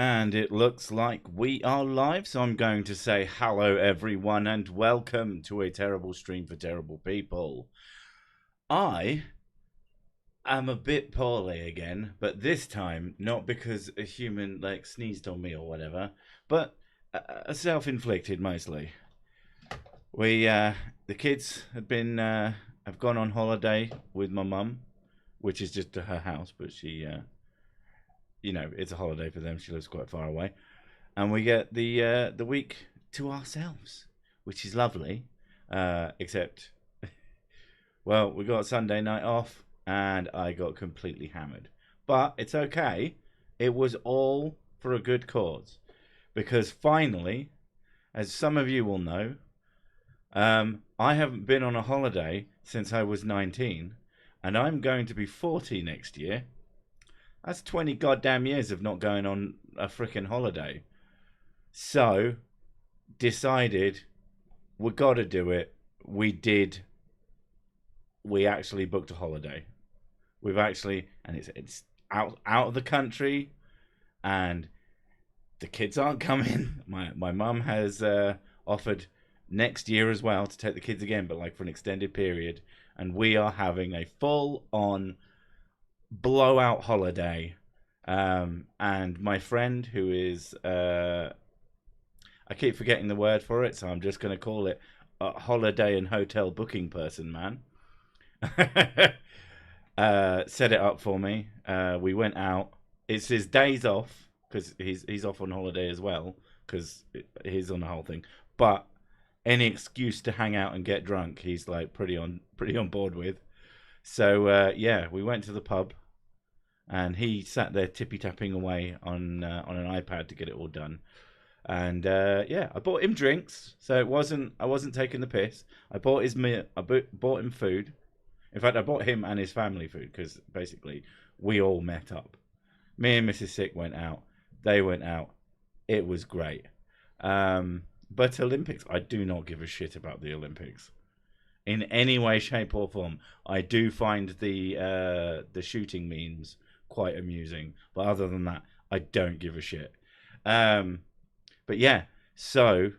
And it looks like we are live, so I'm going to say hello everyone and welcome to a terrible stream for terrible people. I am a bit poorly again, but this time not because a human sneezed on me or whatever, but self-inflicted mostly. The kids have gone on holiday with my mum, which is just to her house, but she it's a holiday for them. She lives quite far away, and we get the week to ourselves, which is lovely. Except, well, we got Sunday night off, and I got completely hammered. But it's okay. It was all for a good cause, because finally, as some of you will know, I haven't been on a holiday since I was 19, and I'm going to be 40 next year. That's 20 goddamn years of not going on a freaking holiday. So, decided we got to do it. We did. We actually booked a holiday. And it's out of the country, and the kids aren't coming. My mum has offered next year as well to take the kids again, but for an extended period, and we are having a full-on blowout holiday. And my friend, who is I keep forgetting the word for it, so I'm just going to call it a holiday and hotel booking person, man. Set it up for me. We went out. It's his days off because he's off on holiday as well, because he's on the whole thing. But any excuse to hang out and get drunk, he's pretty on board with. So we went to the pub, and he sat there tippy-tapping away on an iPad to get it all done. And I bought him drinks, so I wasn't taking the piss. I bought him food. In fact, I bought him and his family food, because basically we all met up. Me and Mrs. Sick went out. They went out. It was great. But Olympics, I do not give a shit about the Olympics in any way, shape, or form. I do find the shooting memes quite amusing, but other than that, I don't give a shit. But yeah, so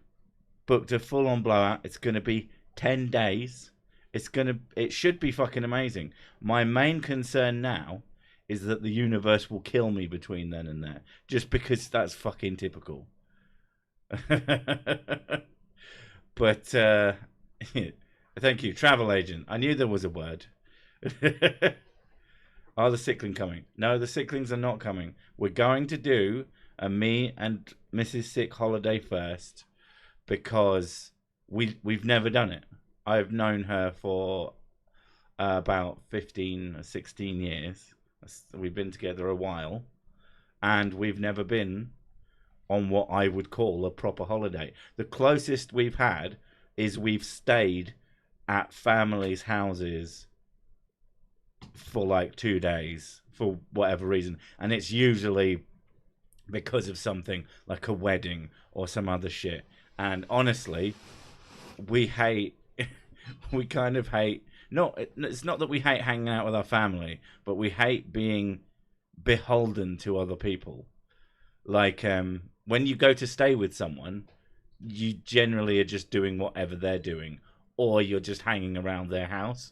booked a full-on blowout. It's gonna be 10 days. It should be fucking amazing. My main concern now is that the universe will kill me between then and there, just because that's fucking typical. But thank you, travel agent. I knew there was a word. Are the sickling coming? No, the sicklings are not coming. We're going to do a me and Mrs. Sick holiday first, because we've never done it. I've known her for about 15 or 16 years. We've been together a while, and we've never been on what I would call a proper holiday. The closest we've had is we've stayed at families' houses for 2 days for whatever reason, and it's usually because of something like a wedding or some other shit. And honestly, we kind of hate, it's not that we hate hanging out with our family, but we hate being beholden to other people. When you go to stay with someone, you generally are just doing whatever they're doing, or you're just hanging around their house,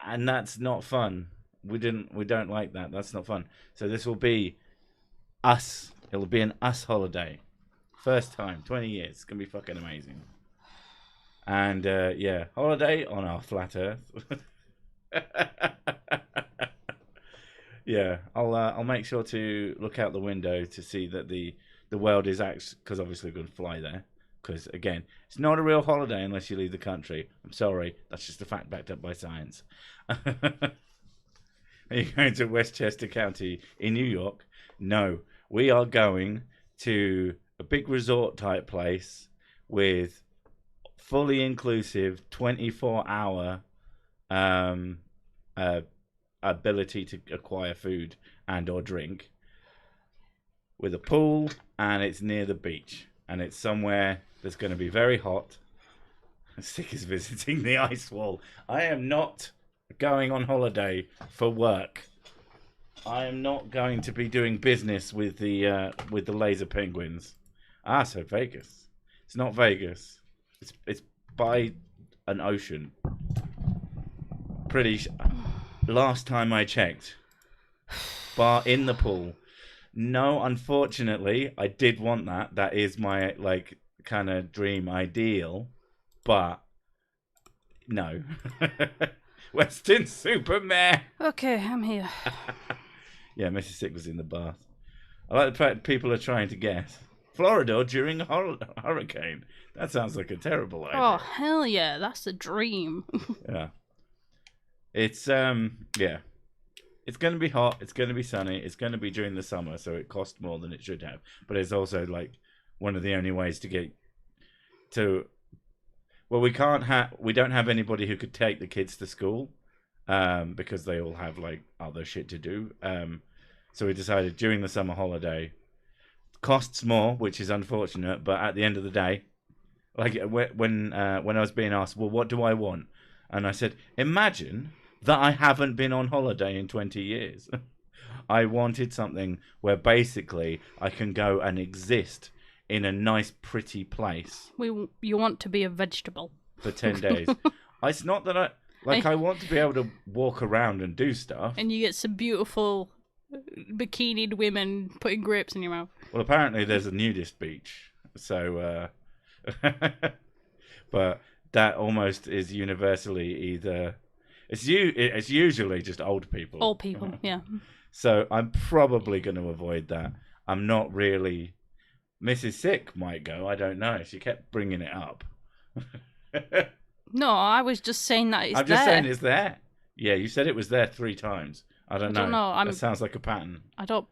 and that's not fun. We don't like that. That's not fun. So this will be us. It'll be an us holiday. First time, 20 years. It's gonna be fucking amazing. And holiday on our flat Earth. Yeah, I'll make sure to look out the window to see that the world is actually, because obviously we're going to fly there. Because again, it's not a real holiday unless you leave the country. I'm sorry, that's just a fact backed up by science. Are you going to Westchester County in New York? No, we are going to a big resort type place with fully inclusive 24-hour ability to acquire food and or drink, with a pool, and it's near the beach, and it's somewhere that's going to be very hot. Sick is visiting the ice wall. I am not going on holiday for work. I am not going to be doing business with the laser penguins. Ah, so Vegas. It's not Vegas. It's by an ocean. Last time I checked, bar in the pool. No, unfortunately, I did want that. That is my kind of dream ideal, but no. Weston Superman. Okay, I'm here. Yeah, Mrs. Sick was in the bath. I like the fact people are trying to guess. Florida during a hurricane. That sounds like a terrible idea. Oh, hell yeah, that's a dream. Yeah. It's yeah. It's going to be hot, it's going to be sunny, it's going to be during the summer, so it costs more than it should have. But it's also one of the only ways to get to we don't have anybody who could take the kids to school because they all have other shit to do. So we decided during the summer holiday, costs more, which is unfortunate, but at the end of the day, when I was being asked, well, what do I want? And I said, imagine that I haven't been on holiday in 20 years. I wanted something where basically I can go and exist in a nice, pretty place. You want to be a vegetable. For 10 days. It's not that I want to be able to walk around and do stuff. And you get some beautiful bikinied women putting grapes in your mouth. Well, apparently there's a nudist beach. So, but that almost is universally either... It's usually just old people. Old people, yeah. So I'm probably going to avoid that. I'm not really... Mrs. Sick might go. I don't know. She kept bringing it up. No, I was just saying that it's there. I'm just saying it's there. Yeah, you said it was there 3 times. I don't know. That sounds like a pattern. I don't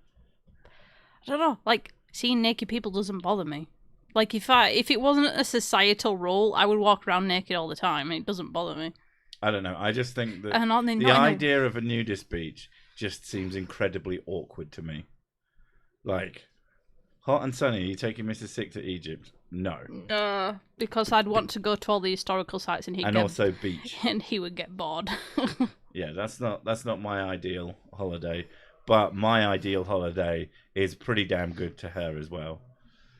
know. Seeing naked people doesn't bother me. If it wasn't a societal rule, I would walk around naked all the time. It doesn't bother me. I don't know. I just think that the idea of a nudist beach just seems incredibly awkward to me. Hot and sunny, you taking Mrs. Sick to Egypt? No. Because I'd want to go to all the historical sites and also beach. And he would get bored. Yeah, that's not my ideal holiday. But my ideal holiday is pretty damn good to her as well.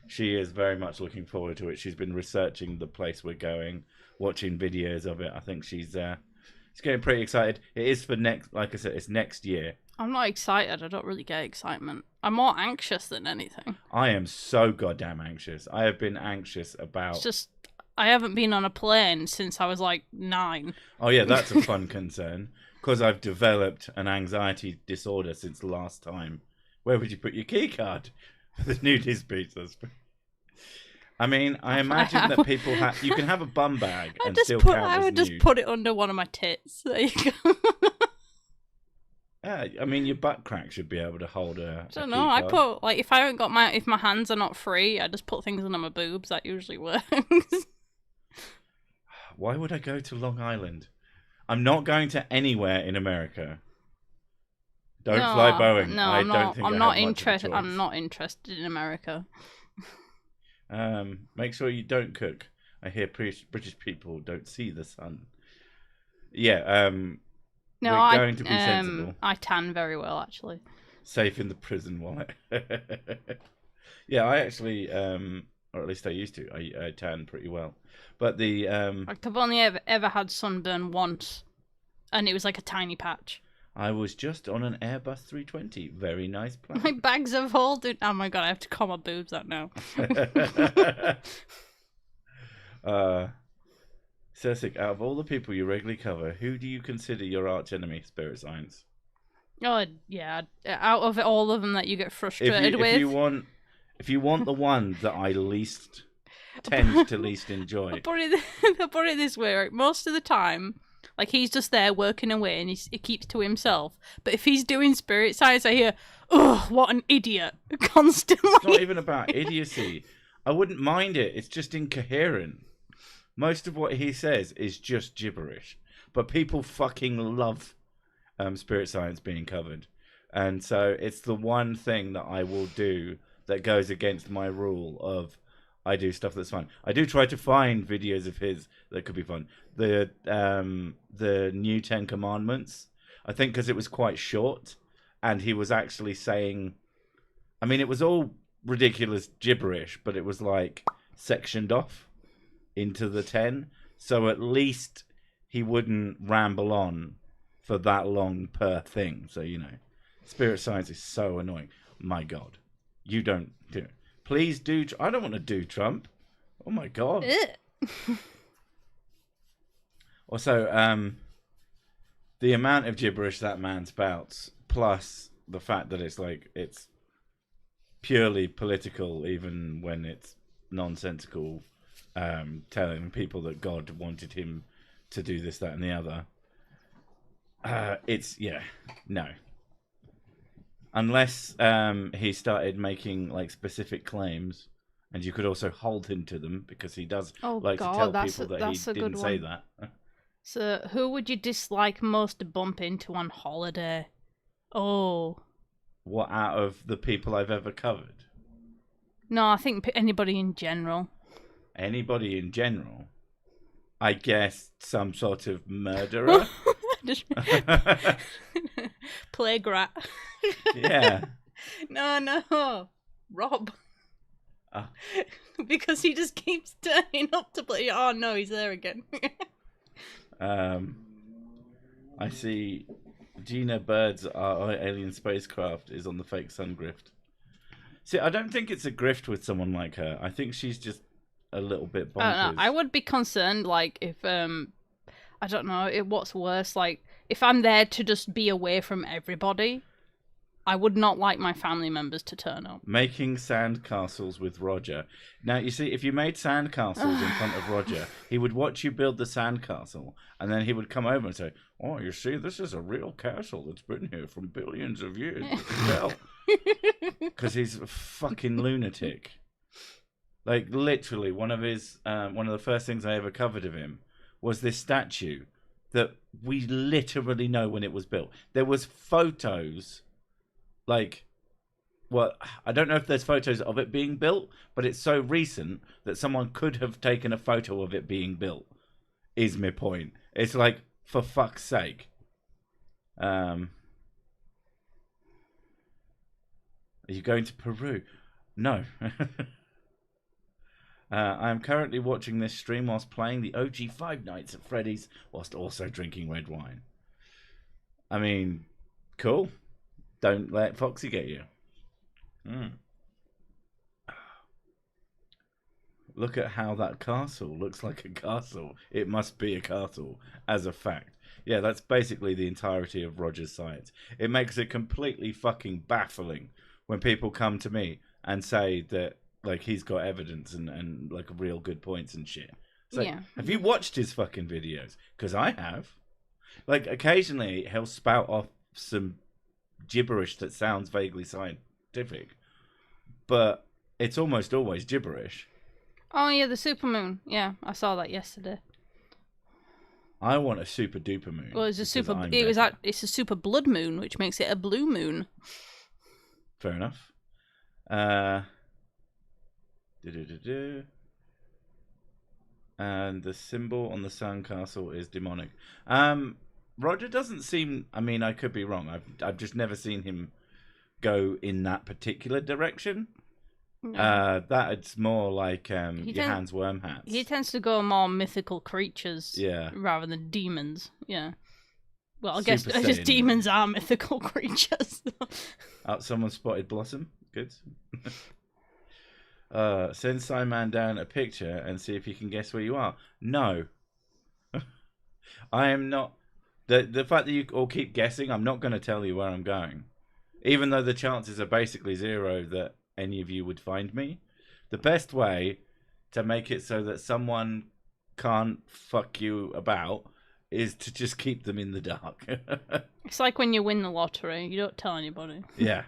She is very much looking forward to it. She's been researching the place we're going, watching videos of it. I think she's getting pretty excited. It is for like I said, it's next year. I'm not excited. I don't really get excitement. I'm more anxious than anything. I am so goddamn anxious. I have been anxious about... It's just, I haven't been on a plane since I was 9. Oh yeah, that's a fun concern. Because I've developed an anxiety disorder since the last time. Where would you put your key card? The nudist beach. I mean, I imagine that people have... You can have a bum bag and still count as nude. I would just put it under one of my tits. There you go. Yeah, I mean, your butt crack should be able to hold a... I don't know. I put if my hands are not free, I just put things under my boobs. That usually works. Why would I go to Long Island? I'm not going to anywhere in America. Don't fly Boeing. No, I'm not interested. I'm not interested in America. Make sure you don't cook. I hear British people don't see the sun. Yeah. No, we're going to be sensible. I tan very well, actually. Safe in the prison wallet. Yeah, I actually, or at least I used to. I tan pretty well. But the I've only ever had sunburn once, and it was like a tiny patch. I was just on an Airbus 320. Very nice plane. My bags of holding. Oh my god, I have to call my boobs out now. Cesic, out of all the people you regularly cover, who do you consider your arch enemy, Spirit Science? Oh yeah, out of all of them that you get frustrated with. If you want the one that I tend to least enjoy. I'll put it this way, right? Most of the time, he's just there working away and he keeps to himself. But if he's doing Spirit Science, I hear, "Oh, what an idiot!" constantly. It's not even about idiocy. I wouldn't mind it. It's just incoherent. Most of what he says is just gibberish. But people fucking love Spirit Science being covered. And so it's the one thing that I will do that goes against my rule of I do stuff that's fun. I do try to find videos of his that could be fun. The new 10 Commandments, I think because it was quite short and he was actually saying, I mean, it was all ridiculous gibberish, but it was like sectioned off into the 10, so at least he wouldn't ramble on for that long per thing. So, you know, spirit science is so annoying. My God, you don't do it. Please do. I don't want to do Trump. Oh my God. Also, the amount of gibberish that man spouts, plus the fact that it's purely political, even when it's nonsensical, telling people that God wanted him to do this, that, and the other. No. Unless he started making like specific claims, and you could also hold him to them, because he does to tell people that he didn't say that. So, who would you dislike most to bump into on holiday? Oh. What, out of the people I've ever covered? No, I think anybody in general. Anybody in general? I guess some sort of murderer? Plague rat. Yeah. No. Rob. Because he just keeps turning up to play. Oh no, he's there again. I see Gina Bird's alien spacecraft is on the fake sun grift. See, I don't think it's a grift with someone like her. I think she's just a little bit bonkers. I would be concerned, like, if, I don't know, what's worse, like, if I'm there to just be away from everybody, I would not like my family members to turn up. Making sand castles with Roger. Now, you see, if you made sand castles in front of Roger, he would watch you build the sand castle, and then he would come over and say, "Oh, you see, this is a real castle that's been here for billions of years." Because he's a fucking lunatic. Like, literally, one of the first things I ever covered of him was this statue that we literally know when it was built. There was photos, like, well, I don't know if there's photos of it being built, but it's so recent that someone could have taken a photo of it being built, is my point. It's like, for fuck's sake. Are you going to Peru? No. I am currently watching this stream whilst playing the OG Five Nights at Freddy's, whilst also drinking red wine. I mean, cool. Don't let Foxy get you. Look at how that castle looks like a castle. It must be a castle, as a fact. Yeah, that's basically the entirety of Roger's science. It makes it completely fucking baffling when people come to me and say that, like, he's got evidence and like real good points and shit. So, yeah. Have you watched his fucking videos? Because I have. Like, occasionally he'll spout off some gibberish that sounds vaguely scientific, but it's almost always gibberish. Oh yeah, the supermoon. Yeah, I saw that yesterday. I want a super duper moon. Well, it's a it's a super blood moon, which makes it a blue moon. Fair enough. And the symbol on the sandcastle is demonic. Roger doesn't seem. I mean, I could be wrong. I've just never seen him go in that particular direction. No. That's more like your Hans Wormhats. He tends to go more mythical creatures, yeah, rather than demons. Yeah. Well, I guess demons are mythical creatures. Someone spotted Blossom. Good. Send Simon down a picture and see if you can guess where you are. No. I am not. The fact that you all keep guessing, I'm not going to tell you where I'm going. Even though the chances are basically zero that any of you would find me. The best way to make it so that someone can't fuck you about is to just keep them in the dark. It's like when you win the lottery, you don't tell anybody. Yeah.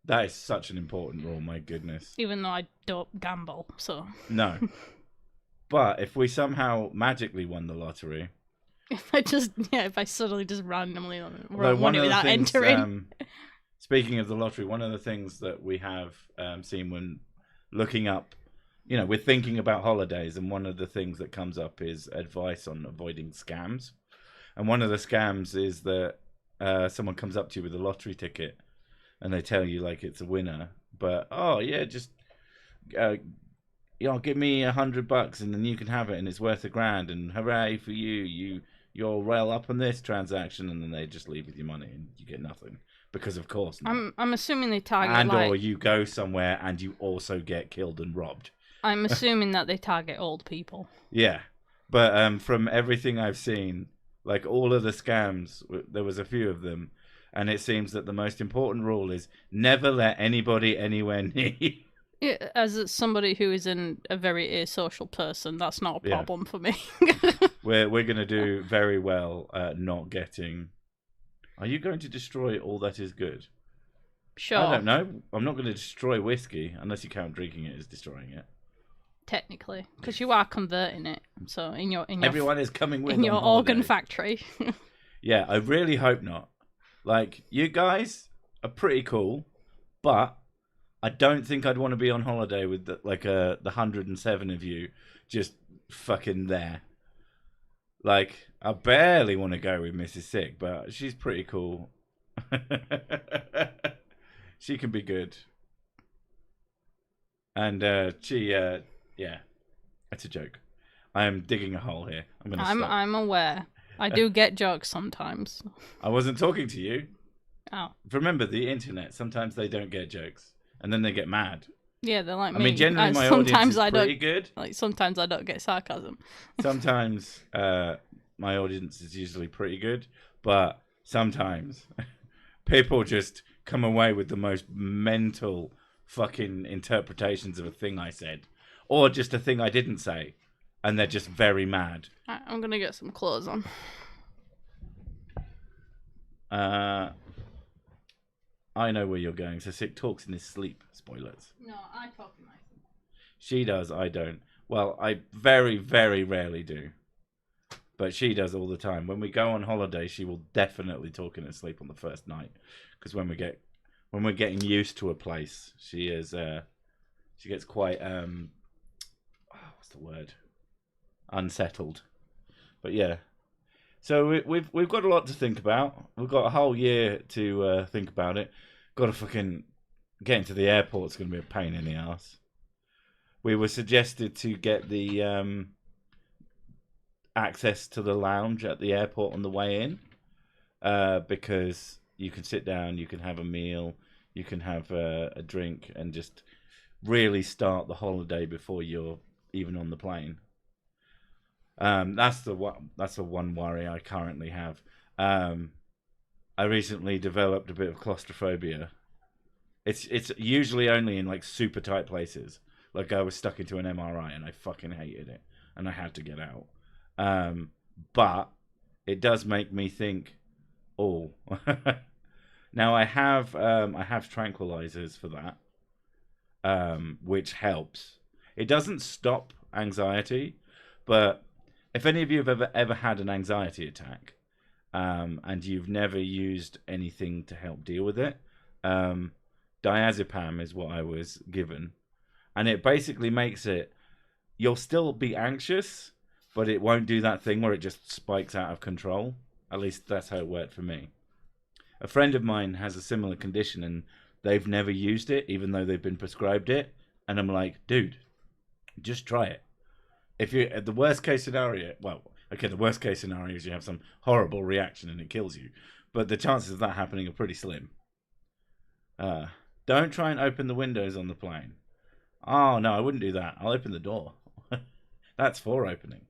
That is such an important rule, my goodness. Even though I don't gamble, so... No. But if we somehow magically won the lottery... If I suddenly just randomly won it without entering... Speaking of the lottery, one of the things that we have seen when looking up, we're thinking about holidays, and one of the things that comes up is advice on avoiding scams. And one of the scams is that someone comes up to you with a lottery ticket and they tell you like it's a winner, but oh yeah, just give me $100 and then you can have it and it's worth $1,000 and hooray for you're well up on this transaction, and then they just leave with your money and you get nothing because of course not. I'm assuming they target or you go somewhere and you also get killed and robbed. I'm assuming that they target old people. Yeah, but from everything I've seen, like all of the scams, there was a few of them, and it seems that the most important rule is never let anybody anywhere near you. Yeah, as somebody who is a very asocial person, that's not a problem for me. We're gonna do very well at not getting. Are you going to destroy all that is good? Sure. I don't know. I'm not going to destroy whiskey unless you count drinking it as destroying it. Technically, because you are converting it. So in your everyone is coming with in your organ factory. Yeah, I really hope not. Like, you guys are pretty cool, but I don't think I'd want to be on holiday with the 107 of you just fucking there. Like, I barely want to go with Mrs. Sick, but she's pretty cool. She can be good. And yeah, it's a joke. I am digging a hole here. I'm aware. I do get jokes sometimes. I wasn't talking to you. Oh. Remember, the internet, sometimes they don't get jokes. And then they get mad. Yeah, they're like me. I mean, generally my audience is pretty good. Like, sometimes I don't get sarcasm. Sometimes my audience is usually pretty good. But sometimes people just come away with the most mental fucking interpretations of a thing I said. Or just a thing I didn't say. And they're just very mad. I'm going to get some clothes on. I know where you're going. So Sick talks in his sleep. Spoilers. No, I talk in my sleep. She does, I don't. Well, I very, very rarely do. But she does all the time. When we go on holiday, she will definitely talk in her sleep on the first night. Because when we're getting used to a place, she gets quite what's the word? Unsettled. But yeah. So we've got a lot to think about. We've got a whole year to think about it. Got to fucking getting to the airport's going to be a pain in the ass. We were suggested to get the access to the lounge at the airport on the way in, because you can sit down, you can have a meal, you can have a drink, and just really start the holiday before you're even on the plane. That's the one worry I currently have. I recently developed a bit of claustrophobia. It's usually only in like super tight places. Like I was stuck into an MRI and I fucking hated it and I had to get out. But it does make me think, oh. Now I have tranquilizers for that, which helps. It doesn't stop anxiety, but if any of you have ever had an anxiety attack, and you've never used anything to help deal with it, diazepam is what I was given, and it basically makes it, you'll still be anxious, but it won't do that thing where it just spikes out of control. At least that's how it worked for me. A friend of mine has a similar condition, and they've never used it, even though they've been prescribed it. And I'm like, dude, just try it. If you're at the worst case scenario, the worst case scenario is you have some horrible reaction and it kills you. But the chances of that happening are pretty slim. Don't try and open the windows on the plane. Oh, no, I wouldn't do that. I'll open the door. That's for opening.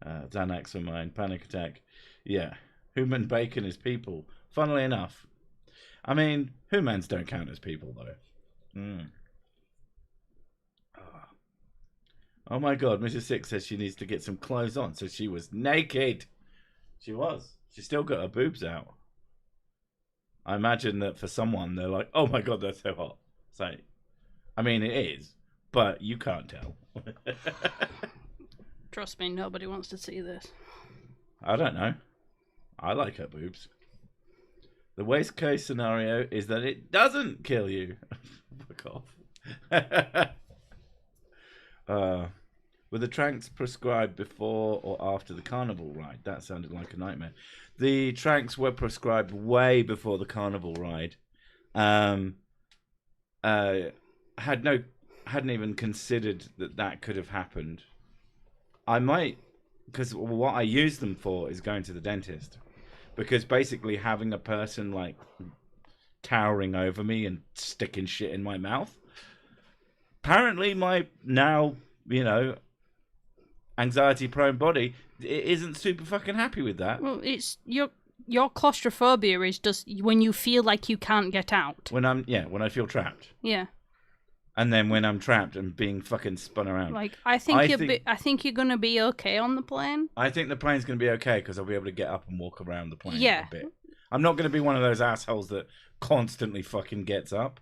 Xanax for mine. Panic attack. Yeah. Human bacon is people. Funnily enough. I mean, humans don't count as people, though. Oh my god, Mrs. Six says she needs to get some clothes on. So she was naked. She was. She still got her boobs out. I imagine that for someone, they're like, oh my god, that's so hot. So, I mean, it is. But you can't tell. Trust me, nobody wants to see this. I don't know. I like her boobs. The worst case scenario is that it doesn't kill you. Fuck off. Were the tranks prescribed before or after the carnival ride? That sounded like a nightmare. The tranks were prescribed way before the carnival ride. Hadn't even considered that could have happened. I might, because what I use them for is going to the dentist. Because basically having a person like towering over me and sticking shit in my mouth. Apparently my now, anxiety-prone body isn't super fucking happy with that. Well, it's your claustrophobia is just when you feel like you can't get out. When I feel trapped. Yeah. And then when I'm trapped and being fucking spun around. Like I think you're gonna be okay on the plane. I think the plane's gonna be okay because I'll be able to get up and walk around the plane Yeah. a bit. I'm not gonna be one of those assholes that constantly fucking gets up.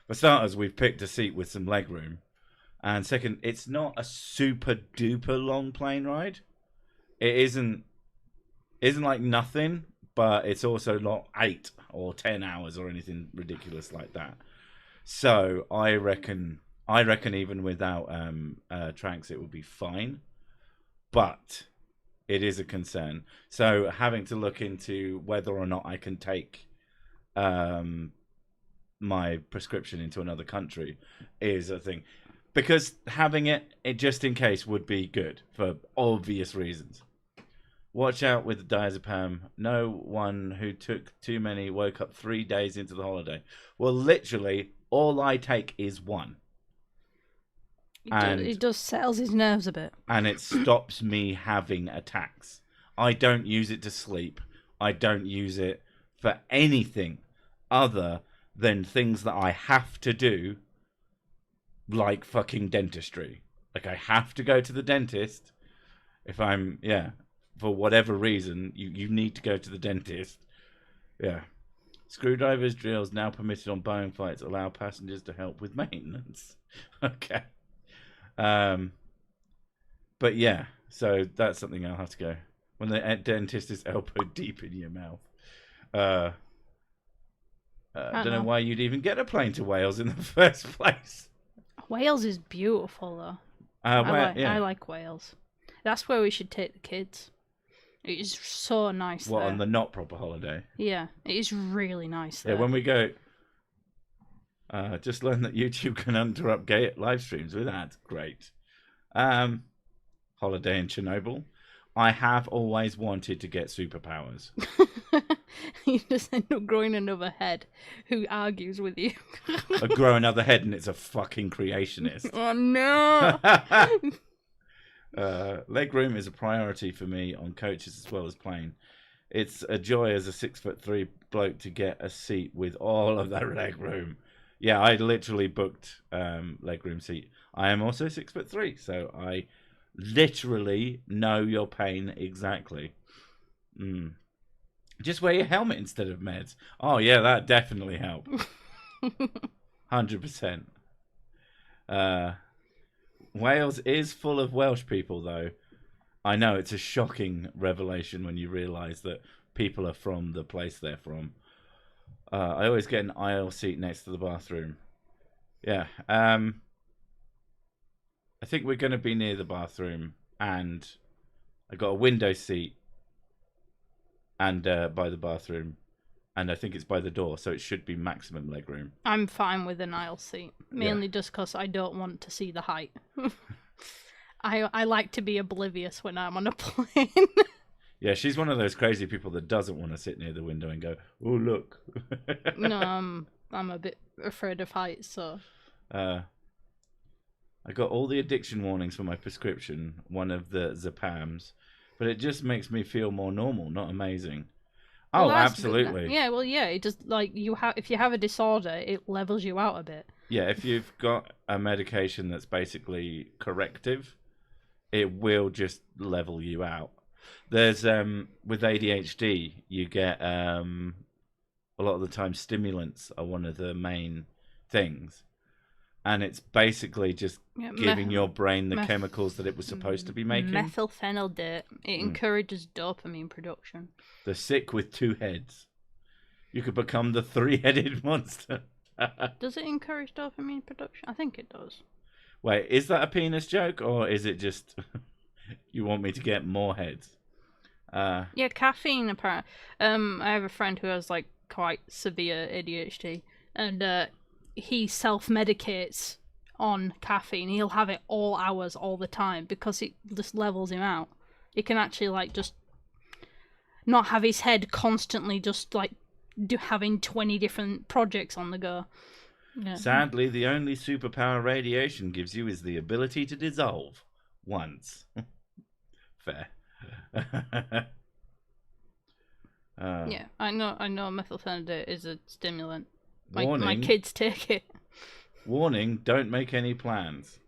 For starters, we've picked a seat with some leg room. And second, it's not a super duper long plane ride. It isn't like nothing, but it's also not 8 or 10 hours or anything ridiculous like that. So I reckon even without tranks it would be fine. But it is a concern. So having to look into whether or not I can take my prescription into another country is a thing. Because having it just in case would be good for obvious reasons. Watch out with the diazepam. No one who took too many woke up 3 days into the holiday. Well, literally, all I take is one. It just settles his nerves a bit. And it stops me having attacks. I don't use it to sleep. I don't use it for anything other than things that I have to do. Like fucking dentistry. Like I have to go to the dentist. If I'm, for whatever reason, you need to go to the dentist. Yeah. Screwdrivers, drills now permitted on Boeing flights allow passengers to help with maintenance. Okay. But yeah, so that's something I'll have to go. When the dentist is elbow deep in your mouth. I don't know why you'd even get a plane to Wales in the first place. Wales is beautiful, though. I like Wales. That's where we should take the kids. It is so nice there. On the not proper holiday? Yeah, it is really nice there. Yeah, when we go... just learn that YouTube can interrupt gay live streams with ads. Great. Holiday in Chernobyl. I have always wanted to get superpowers. You just end up growing another head who argues with you. I grow another head and it's a fucking creationist. Oh no! Legroom is a priority for me on coaches as well as plane. It's a joy as a 6'3" bloke to get a seat with all of that legroom. Yeah, I literally booked legroom seat. I am also 6'3", so I literally know your pain exactly. Just wear your helmet instead of meds. Oh yeah, that definitely helped. 100%. Wales is full of Welsh people, though. I know it's a shocking revelation when you realise that people are from the place they're from. I always get an aisle seat next to the bathroom. Yeah. I think we're going to be near the bathroom, and I got a window seat, and by the bathroom, and I think it's by the door, so it should be maximum legroom. I'm fine with an aisle seat, mainly just because I don't want to see the height. I like to be oblivious when I'm on a plane. Yeah, she's one of those crazy people that doesn't want to sit near the window and go, oh, look. No, I'm a bit afraid of heights, so... I got all the addiction warnings for my prescription, one of the Zapams, but it just makes me feel more normal, not amazing. Oh, well, absolutely. Yeah, well, yeah, it just, like, if you have a disorder, it levels you out a bit. Yeah, if you've got a medication that's basically corrective, it will just level you out. There's, with ADHD, you get, a lot of the time, stimulants are one of the main things. And it's basically just giving your brain the chemicals that it was supposed to be making. Methylphenidate. It encourages dopamine production. The sick with two heads. You could become the three-headed monster. Does it encourage dopamine production? I think it does. Wait, is that a penis joke, or is it just you want me to get more heads? Yeah, caffeine apparently. I have a friend who has like quite severe ADHD, and he self-medicates on caffeine. He'll have it all hours, all the time, because it just levels him out. He can actually like just not have his head constantly just like having 20 different projects on the go. Yeah. Sadly, the only superpower radiation gives you is the ability to dissolve once. Fair. Yeah, I know methylphenidate is a stimulant. My Warning. kids take it. Warning, don't make any plans.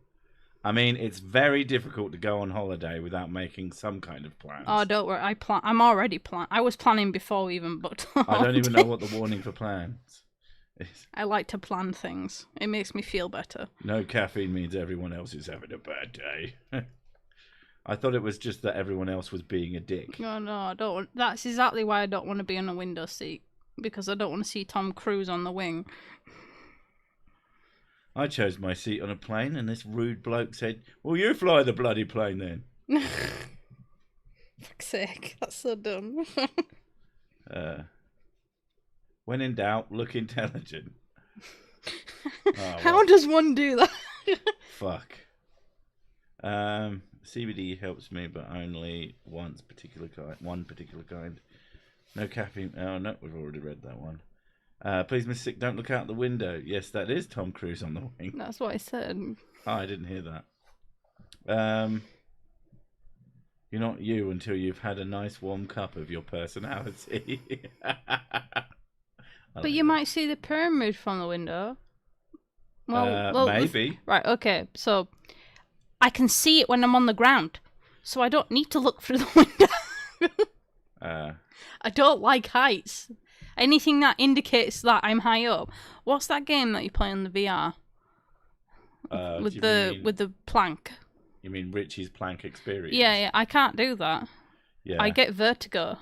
I mean, it's very difficult to go on holiday without making some kind of plans. Oh, don't worry. I'm already planning. I was planning before we even booked. I don't even know what the warning for plans is. I like to plan things. It makes me feel better. No caffeine means everyone else is having a bad day. I thought it was just that everyone else was being a dick. No, I don't. That's exactly why I don't want to be on a window seat, because I don't want to see Tom Cruise on the wing. I chose my seat on a plane, and this rude bloke said, "Well, you fly the bloody plane then." Fuck's sake, that's so dumb. When in doubt, look intelligent. How does one do that? Fuck. CBD helps me, but only one particular kind. No caffeine. Oh no, we've already read that one. Please, Miss Sick, don't look out the window. Yes, that is Tom Cruise on the wing. That's what I said. Oh, I didn't hear that. You're not you until you've had a nice warm cup of your personality. But you might see the pyramid from the window. Well, maybe. Right, okay, so I can see it when I'm on the ground, so I don't need to look through the window. I don't like heights. Anything that indicates that I'm high up. What's that game that you play on the VR? With the plank. You mean Richie's plank experience? Yeah, I can't do that. Yeah. I get vertigo.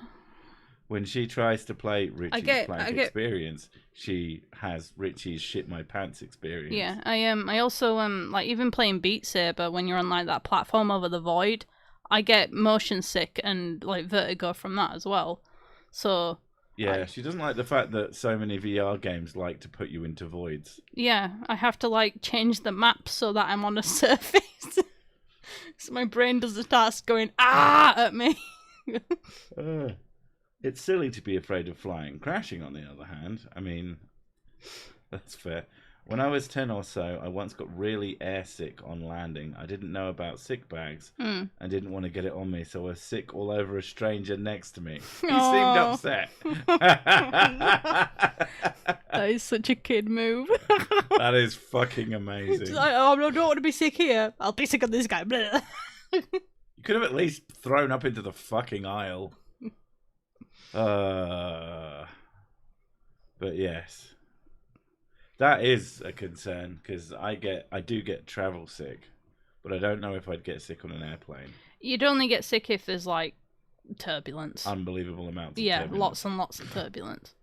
When she tries to play Richie's plank experience, she has Richie's shit my pants experience. Yeah, I also like even playing Beat Saber when you're on like that platform over the void, I get motion sick and like vertigo from that as well. So yeah, she doesn't like the fact that so many VR games like to put you into voids. Yeah, I have to like change the map so that I'm on a surface. So my brain doesn't start going at me. It's silly to be afraid of flying. Crashing, on the other hand, I mean, that's fair. When I was 10 or so, I once got really airsick on landing. I didn't know about sick bags and didn't want to get it on me, so I was sick all over a stranger next to me. He seemed upset. That is such a kid move. That is fucking amazing. Like, oh, I don't want to be sick here. I'll be sick on this guy. You could have at least thrown up into the fucking aisle. But yes. That is a concern, because I do get travel sick, but I don't know if I'd get sick on an airplane. You'd only get sick if there's like turbulence. Unbelievable amounts of turbulence. turbulence. Lots and lots of turbulence.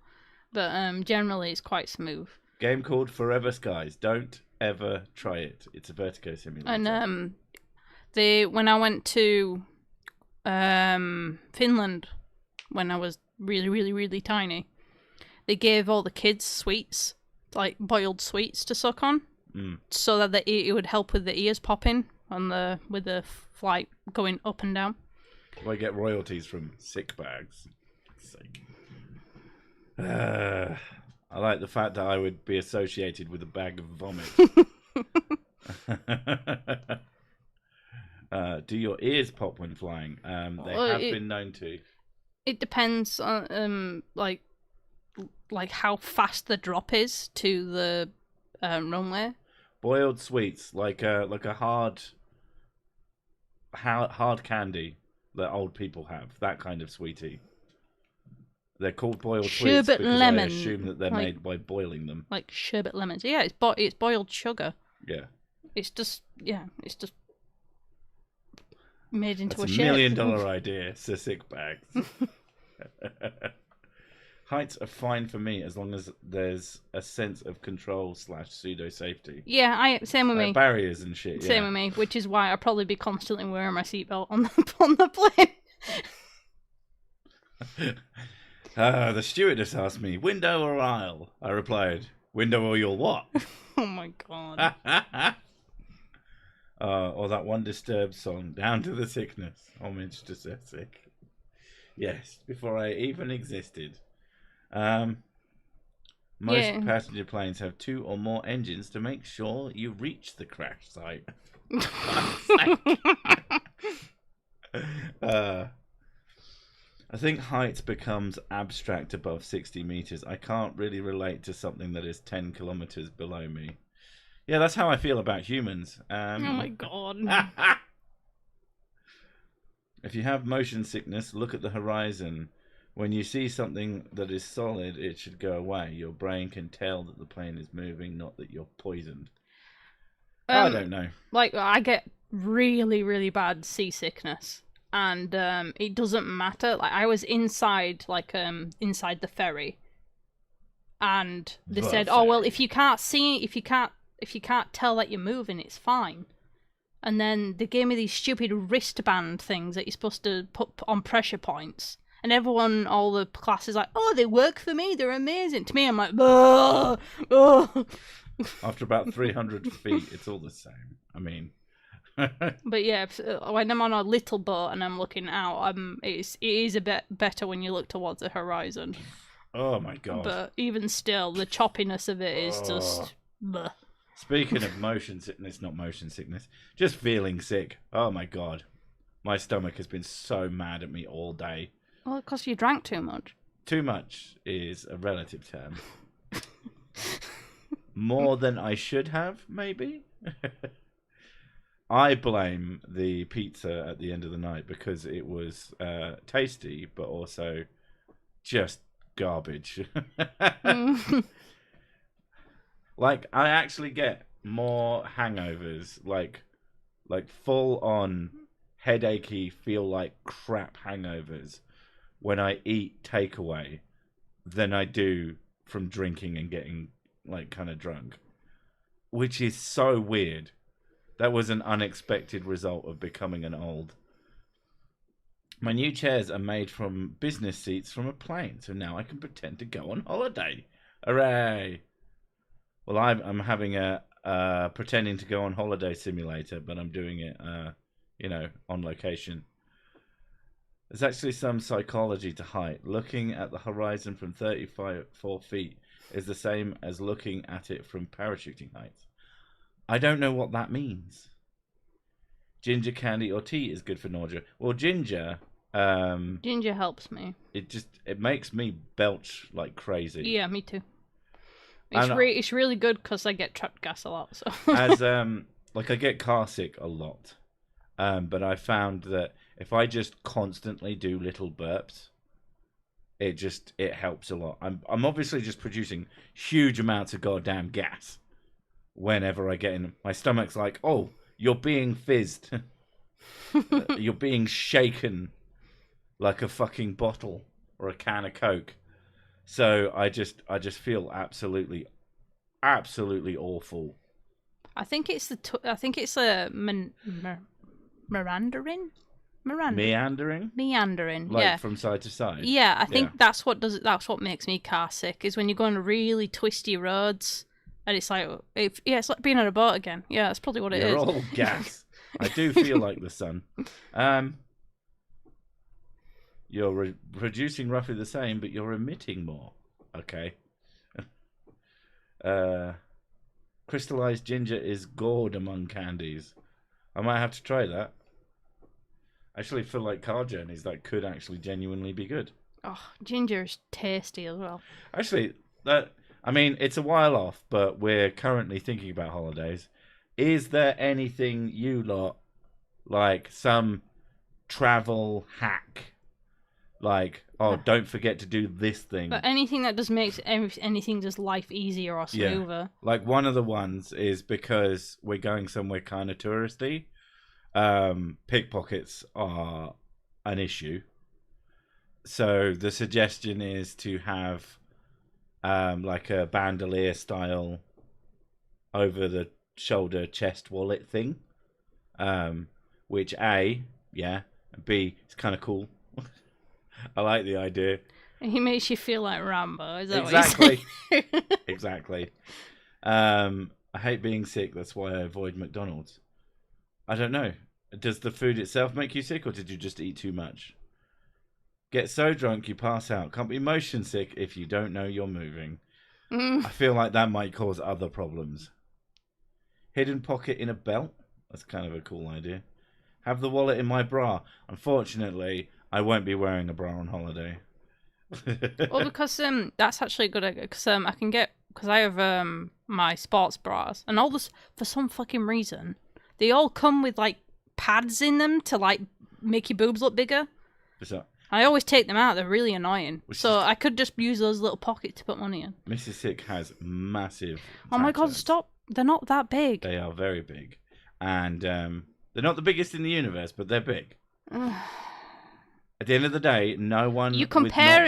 But generally it's quite smooth. Game called Forever Skies. Don't ever try it. It's a vertigo simulator. And when I went to Finland when I was really, really, really tiny, they gave all the kids sweets, like boiled sweets to suck on, so that it would help with the ears popping with the flight going up and down. Do I get royalties from sick bags? I like the fact that I would be associated with a bag of vomit. Do your ears pop when flying? They have been known to. It depends on like how fast the drop is to the runway. Boiled sweets, like a hard candy that old people have. That kind of sweetie. They're called boiled sweets because lemon, I assume that they're made by boiling them. Like sherbet lemons. Yeah, it's boiled sugar. Yeah. It's just made into That's a $1 shape. million idea. So sick bags. Heights are fine for me as long as there's a sense of control / pseudo safety. Yeah, same with me. Barriers and shit. Same with me, which is why I'll probably be constantly wearing my seatbelt on the plane. The stewardess asked me, window or aisle? I replied, window or you'll what? Oh my god. Or that one Disturbed song, Down to the Sickness, homage to Sir Sick. Yes, before I even existed. Most passenger planes have 2 or more engines to make sure you reach the crash site. I think height becomes abstract above 60 meters. I can't really relate to something that is 10 kilometers below me. Yeah, that's how I feel about humans. Oh my god. If you have motion sickness, look at the horizon. When you see something that is solid, it should go away. Your brain can tell that the plane is moving, not that you're poisoned. I don't know. Like, I get really, really bad seasickness. And it doesn't matter. Like, I was inside the ferry, and they said, "Oh well, if you can't tell that you're moving, it's fine." And then they gave me these stupid wristband things that you're supposed to put on pressure points, and all the classes like, "Oh, they work for me. They're amazing." To me, I'm like, "Oh, oh." After about 300 feet, it's all the same. I mean. But yeah, when I'm on a little boat and I'm looking out, it is a bit better when you look towards the horizon. Oh my god! But even still, the choppiness of it is just. Bleh. Speaking of not motion sickness, just feeling sick. Oh my god, my stomach has been so mad at me all day. Well, because you drank too much. Too much is a relative term. More than I should have, maybe. I blame the pizza at the end of the night because it was tasty, but also just garbage. Like, I actually get more hangovers, like full on headachy, feel like crap hangovers when I eat takeaway than I do from drinking and getting like kind of drunk, which is so weird. That was an unexpected result of becoming an old. My new chairs are made from business seats from a plane, so now I can pretend to go on holiday. Hooray! Well, I'm having a pretending to go on holiday simulator, but I'm doing it, on location. There's actually some psychology to height. Looking at the horizon from 34 feet is the same as looking at it from parachuting height. I don't know what that means. Ginger candy or tea is good for nausea. Well, ginger... ginger helps me. It makes me belch like crazy. Yeah, me too. It's really good because I get trapped gas a lot. So. As I get car sick a lot, but I found that if I just constantly do little burps, it helps a lot. I'm obviously just producing huge amounts of goddamn gas whenever I get in. My stomach's like, oh, you're being fizzed. You're being shaken like a fucking bottle or a can of Coke. So I just feel absolutely awful. I think it's meandering. Meandering, like yeah, from side to side. Yeah, I think that's what makes me car sick is when you're going really twisty roads, and it's like it's like being on a boat again. Yeah, that's probably what it is. You're all gas. I do feel like the sun. You're producing roughly the same, but you're emitting more. Okay. Crystallized ginger is gourd among candies. I might have to try that. I actually feel like car journeys that could actually genuinely be good. Oh, ginger is tasty as well. Actually, it's a while off, but we're currently thinking about holidays. Is there anything you lot, like some travel hack, like, oh, don't forget to do this thing? But anything that just makes anything just life easier or smoother. Yeah. Like one of the ones is because we're going somewhere kind of touristy. Pickpockets are an issue. So the suggestion is to have like a bandolier style over the shoulder chest wallet thing, which A, yeah, B, it's kind of cool. I like the idea. He makes you feel like Rambo. Is that Exactly. what you're saying? Exactly. I hate being sick. That's why I avoid McDonald's. I don't know. Does the food itself make you sick, or did you just eat too much? Get so drunk you pass out. Can't be motion sick if you don't know you're moving. I feel like that might cause other problems. Hidden pocket in a belt? That's kind of a cool idea. Have the wallet in my bra. Unfortunately, I won't be wearing a bra on holiday. Well, because that's actually a good idea. Because I can get, because I have my sports bras, and all this, for some fucking reason, they all come with like pads in them to like make your boobs look bigger. What's that? I always take them out. They're really annoying. So I could just use those little pockets to put money in. Mrs. Sick has massive. Oh my god! tatas. Stop! They're not that big. They are very big, and they're not the biggest in the universe, but they're big. At the end of the day, no one. You compare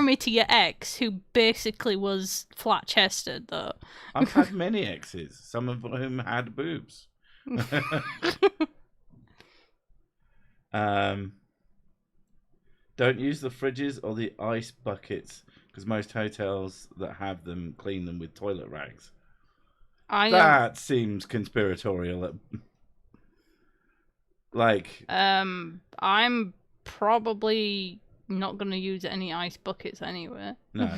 me to your ex, who basically was flat chested, though. I've had many exes, some of whom had boobs. Don't use the fridges or the ice buckets, because most hotels that have them clean them with toilet rags. That seems conspiratorial. Like, I'm probably not going to use any ice buckets anyway. No.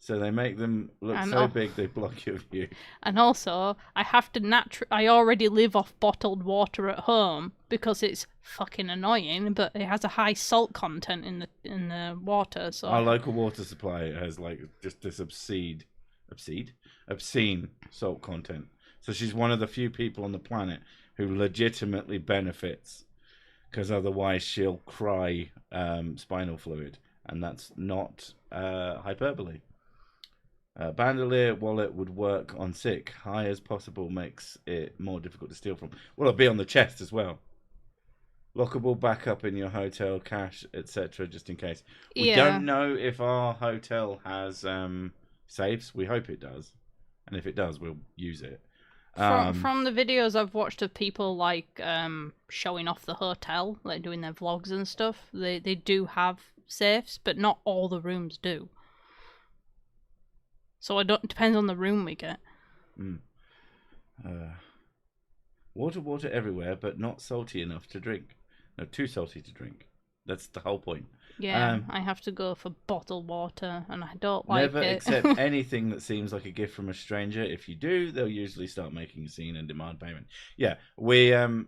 So they make them look so big they block your view. And also, I have to I already live off bottled water at home because it's fucking annoying, but it has a high salt content in the water. So our local water supply has like just this obscene salt content. So she's one of the few people on the planet who legitimately benefits, because otherwise she'll cry spinal fluid, and that's not hyperbole. Bandolier wallet would work on sick. High as possible makes it more difficult to steal from. Well, it'll be on the chest as well. Lockable backup in your hotel, cash, etc., just in case. We don't know if our hotel has safes. We hope it does, and if it does, we'll use it. From the videos I've watched of people like showing off the hotel, like doing their vlogs and stuff, they do have safes, but not all the rooms do. So it depends on the room we get. Water everywhere, but not salty enough to drink. No, too salty to drink. That's the whole point. Yeah, I have to go for bottled water, and I don't like it. Never accept anything that seems like a gift from a stranger. If you do, they'll usually start making a scene and demand payment. Yeah, we in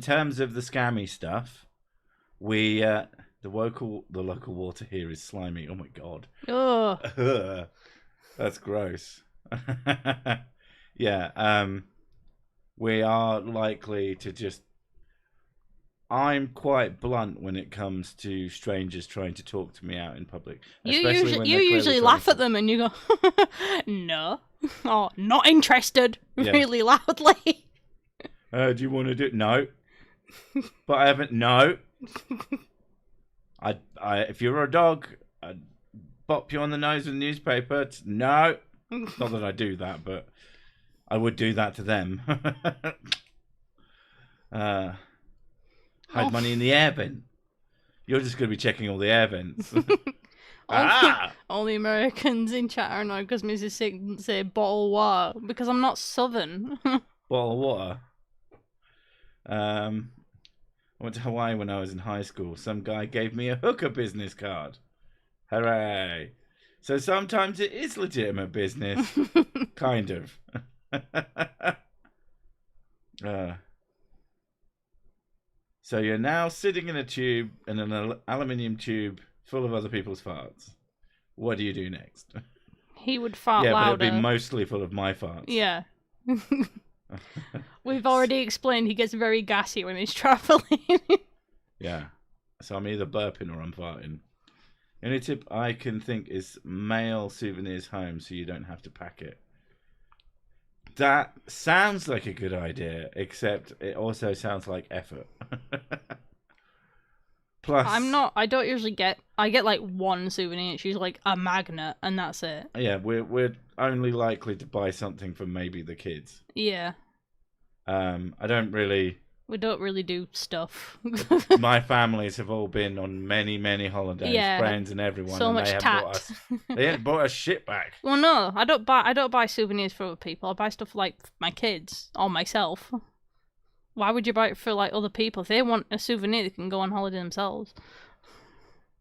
terms of the scammy stuff, we the local water here is slimy. Oh my god. Oh. That's gross. Yeah, we are likely to just... I'm quite blunt when it comes to strangers trying to talk to me out in public. You usually laugh at them and you go, no, oh, not interested, really loudly. Do you want to do it? No. But I haven't, no. I if you're a dog, I'd bop you on the nose with a newspaper. No. Not that I do that, but I would do that to them. Hide money in the air vent. You're just going to be checking all the air vents. Only Americans in chat are annoyed because Mrs. Sick didn't say bottle water, because I'm not southern. Bottle of water. I went to Hawaii when I was in high school. Some guy gave me a hooker business card. Hooray. So sometimes it is legitimate business. Kind of. So you're now sitting in a tube, in an aluminium tube full of other people's farts. What do you do next? He would fart louder. Yeah, but it'd be mostly full of my farts. Yeah. We've already explained he gets very gassy when he's traveling. Yeah. So I'm either burping or I'm farting. The only tip I can think is mail souvenirs home so you don't have to pack it. That sounds like a good idea, except it also sounds like effort. Plus, I don't usually get. I get like one souvenir. It's usually like a magnet, and that's it. Yeah, we're only likely to buy something for maybe the kids. Yeah. I don't really. We don't really do stuff. My families have all been on many holidays, friends and everyone. So and much they tat. They haven't bought us shit back. Well, no, I don't buy souvenirs for other people. I buy stuff for, like, my kids or myself. Why would you buy it for like other people? If they want a souvenir, they can go on holiday themselves.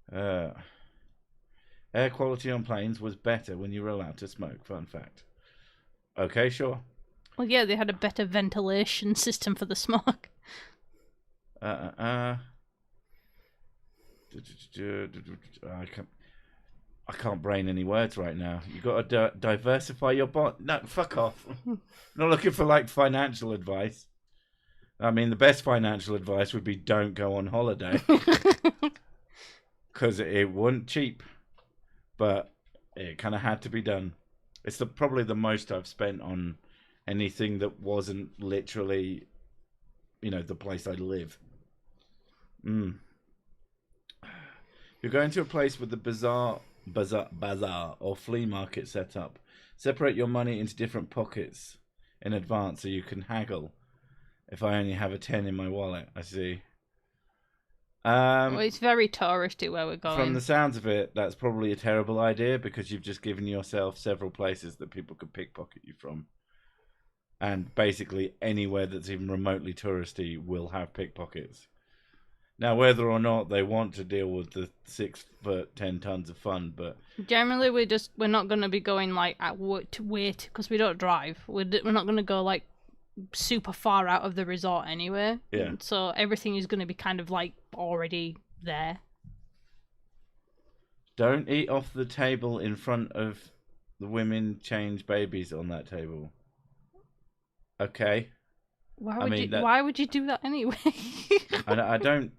Air quality on planes was better when you were allowed to smoke. Fun fact. Okay, sure. Well, yeah, they had a better ventilation system for the smoke. I can't brain any words right now. You got to diversify your bond. No, fuck off. Not looking for like financial advice. I mean, the best financial advice would be don't go on holiday, because it wasn't cheap, but it kind of had to be done. It's probably the most I've spent on anything that wasn't literally, the place I live. You're going to a place with the bazaar or flea market set up. Separate your money into different pockets in advance so you can haggle. If I only have a 10 in my wallet, I see. Well, it's very touristy where we're going. From the sounds of it, that's probably a terrible idea because you've just given yourself several places that people could pickpocket you from. And basically anywhere that's even remotely touristy will have pickpockets. Now, whether or not they want to deal with the 6 foot 10 tons of fun, but generally we're not going to be going like at work to wait because we don't drive. We're not going to go like super far out of the resort anyway. Yeah. So everything is going to be kind of like already there. Don't eat off the table in front of the women change babies on that table. Okay. Why would you do that anyway? I don't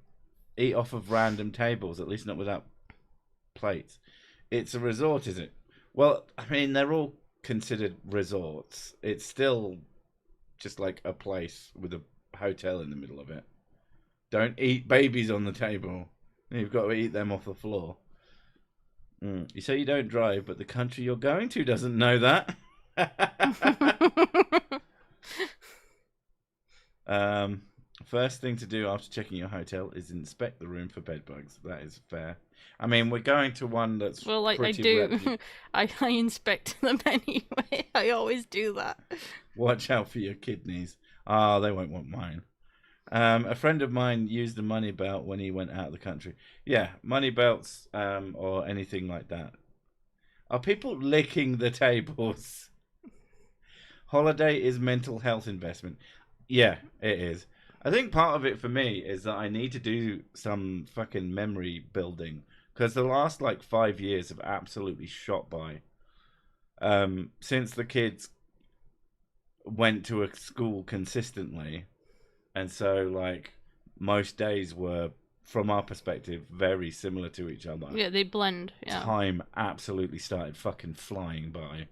eat off of random tables, at least not without plates. It's a resort, is it? Well, I mean, they're all considered resorts. It's still just like a place with a hotel in the middle of it. Don't eat babies on the table. You've got to eat them off the floor. You say you don't drive, but the country you're going to doesn't know that. First thing to do after checking your hotel is inspect the room for bed bugs. That is fair. I mean, we're going to one that's well, like pretty I do. I inspect them anyway. I always do that. Watch out for your kidneys. Oh, they won't want mine. A friend of mine used a money belt when he went out of the country. Yeah, money belts or anything like that. Are people licking the tables? Holiday is mental health investment. Yeah, it is. I think part of it for me is that I need to do some fucking memory building because the last like 5 years have absolutely shot by. Since the kids went to a school consistently, and so like most days were, from our perspective, very similar to each other. Yeah, they blend. Yeah. Time absolutely started fucking flying by.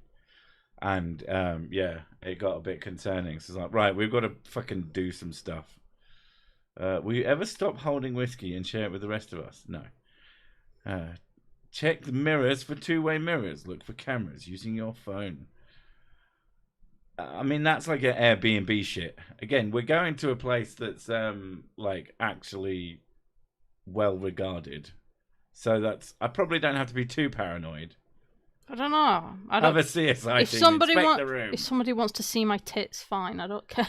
And yeah, it got a bit concerning. So it's like, right, we've got to fucking do some stuff. Will you ever stop holding whiskey and share it with the rest of us? No. Check the mirrors for two-way mirrors. Look for cameras using your phone. I mean, that's like an Airbnb shit. Again, we're going to a place that's like actually well regarded. So that's, I probably don't have to be too paranoid. I don't know. Have a CSI if team somebody inspect the room. If somebody wants to see my tits, fine. I don't care.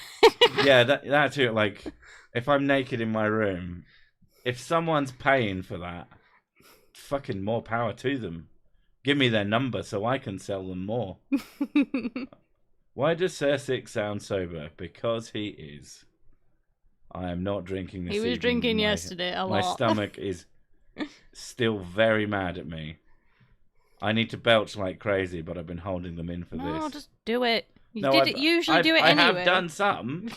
Yeah, that too. Like, if I'm naked in my room, if someone's paying for that, fucking more power to them. Give me their number so I can sell them more. Why does Sir Six sound sober? Because he is. I am not drinking this evening. He was drinking yesterday a lot. My stomach is still very mad at me. I need to belch like crazy, but I've been holding them in for this. No, just do it. No, Usually do it anyway. I have done some,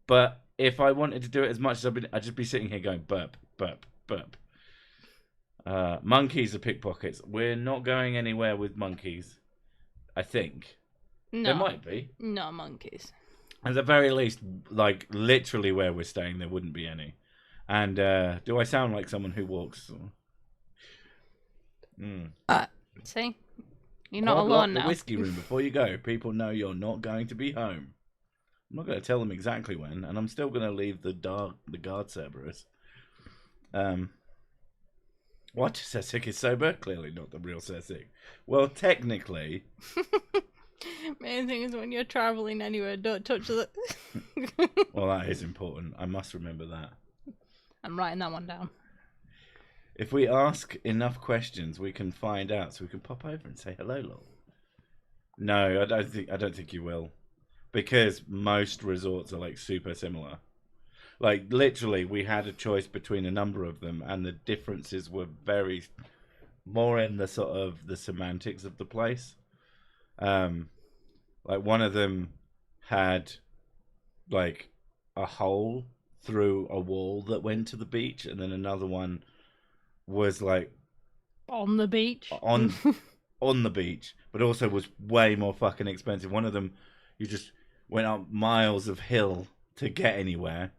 but if I wanted to do it as much as I'd just be sitting here going burp, burp, burp. Monkeys are pickpockets. We're not going anywhere with monkeys, I think. No. There might be. No monkeys. At the very least, like literally where we're staying, there wouldn't be any. And do I sound like someone who walks? See? You're not alone lock now. the whiskey room before you go. People know you're not going to be home. I'm not going to tell them exactly when, and I'm still going to leave the guard Cerberus. What? Cesic is sober? Clearly not the real Cesic. Well, technically. Main thing is when you're travelling anywhere, don't touch the... Well, that is important. I must remember that. I'm writing that one down. If we ask enough questions, we can find out, so we can pop over and say hello, lol. No, I don't think you will. Because most resorts are like super similar. Like literally we had a choice between a number of them and the differences were very more in the sort of the semantics of the place. Like one of them had like a hole through a wall that went to the beach, and then another one was like on the beach. On the beach, but also was way more fucking expensive. One of them you just went up miles of hill to get anywhere,